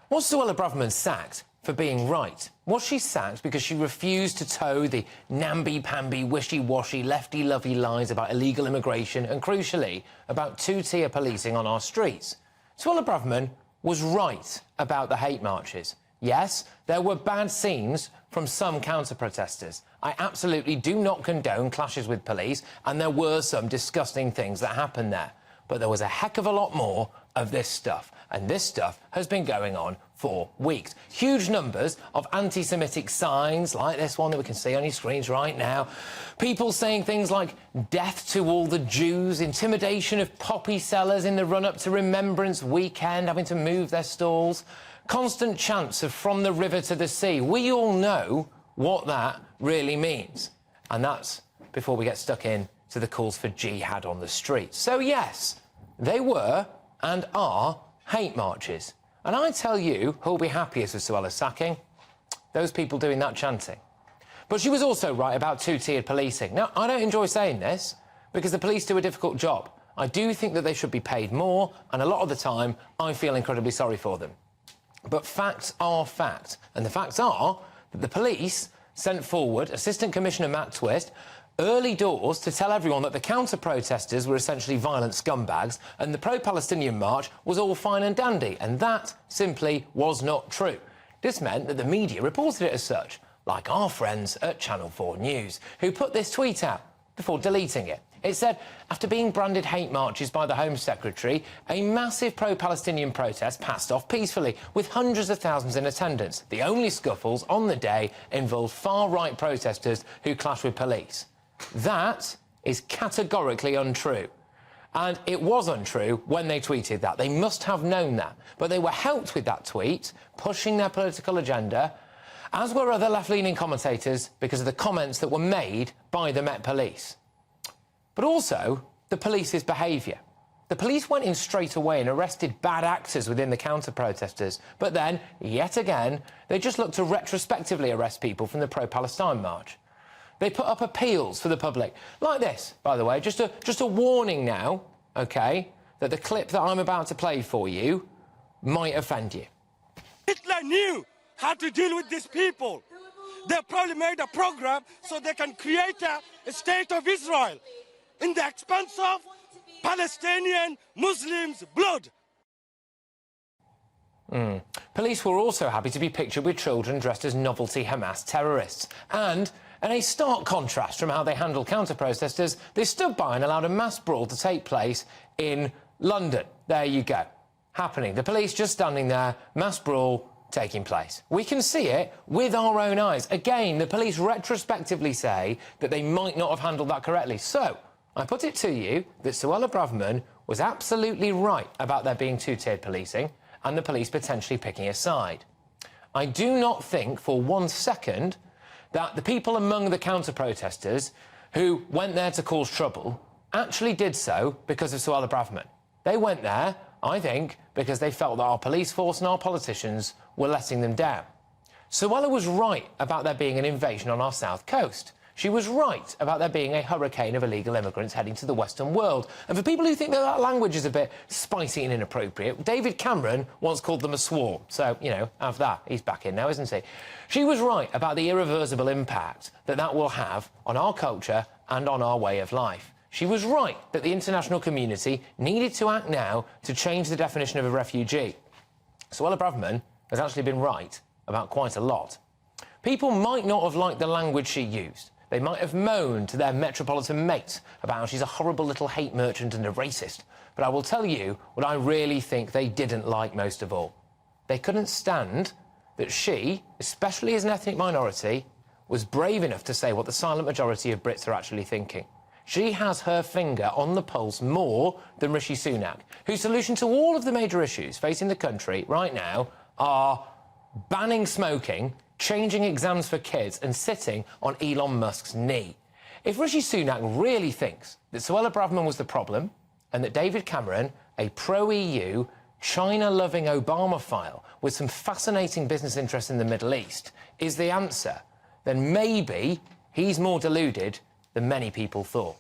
Was Suella Braverman sacked for being right? Was she sacked because she refused to toe the namby-pamby, wishy-washy, lefty-lovey lies about illegal immigration and, crucially, about two-tier policing on our streets? Suella Braverman was right about the hate marches. Yes, there were bad scenes from some counter-protesters. I absolutely do not condone clashes with police, and there were some disgusting things that happened there. But there was a heck of a lot more of this stuff, and this stuff has been going on for weeks. Huge numbers of anti-Semitic signs, like this one that we can see on your screens right now. People saying things like, death to all the Jews, intimidation of poppy sellers in the run-up to Remembrance Weekend, having to move their stalls, constant chants of from the river to the sea. We all know what that really means. And that's before we get stuck in to the calls for jihad on the streets. So, yes, they were and are hate marches. And I tell you who'll be happiest with Suella's sacking? Those people doing that chanting. But she was also right about two-tiered policing. Now, I don't enjoy saying this because the police do a difficult job. I do think that they should be paid more, and a lot of the time I feel incredibly sorry for them. But facts are fact, and the facts are that the police sent forward Assistant Commissioner Matt Twist early doors to tell everyone that the counter-protesters were essentially violent scumbags and the pro-Palestinian march was all fine and dandy, and that simply was not true. This meant that the media reported it as such, like our friends at Channel 4 News, who put this tweet out before deleting it. It said, after being branded hate marches by the Home Secretary, a massive pro-Palestinian protest passed off peacefully, with hundreds of thousands in attendance. The only scuffles on the day involved far-right protesters who clashed with police. That is categorically untrue. And it was untrue when they tweeted that. They must have known that. But they were helped with that tweet, pushing their political agenda, as were other left-leaning commentators, because of the comments that were made by the Met Police. But also, the police's behaviour. The police went in straight away and arrested bad actors within the counter-protesters, but then, yet again, they just looked to retrospectively arrest people from the pro-Palestine march. They put up appeals for the public, like this, by the way, just a warning now, OK, that the clip that I'm about to play for you might offend you. Hitler knew how to deal with these people. They probably made a program so they can create a state of Israel in the expense of Palestinian Muslims' blood. Police were also happy to be pictured with children dressed as novelty Hamas terrorists. And, in a stark contrast from how they handled counter-protesters, they stood by and allowed a mass brawl to take place in London. There you go. Happening. The police just standing there, mass brawl taking place. We can see it with our own eyes. Again, the police retrospectively say that they might not have handled that correctly. So, I put it to you that Suella Braverman was absolutely right about there being two-tiered policing and the police potentially picking a side. I do not think for 1 second that the people among the counter-protesters who went there to cause trouble actually did so because of Suella Braverman. They went there, I think, because they felt that our police force and our politicians were letting them down. Suella was right about there being an invasion on our south coast. She was right about there being a hurricane of illegal immigrants heading to the Western world. And for people who think that that language is a bit spicy and inappropriate, David Cameron once called them a swarm. So, you know, have that. He's back in now, isn't he? She was right about the irreversible impact that that will have on our culture and on our way of life. She was right that the international community needed to act now to change the definition of a refugee. Suella Braverman has actually been right about quite a lot. People might not have liked the language she used. They might have moaned to their metropolitan mates about how she's a horrible little hate merchant and a racist. But I will tell you what I really think they didn't like most of all. They couldn't stand that she, especially as an ethnic minority, was brave enough to say what the silent majority of Brits are actually thinking. She has her finger on the pulse more than Rishi Sunak, whose solution to all of the major issues facing the country right now are banning smoking, changing exams for kids and sitting on Elon Musk's knee. If Rishi Sunak really thinks that Suella Braverman was the problem and that David Cameron, a pro-EU, China-loving Obama-phile with some fascinating business interests in the Middle East, is the answer, then maybe he's more deluded than many people thought.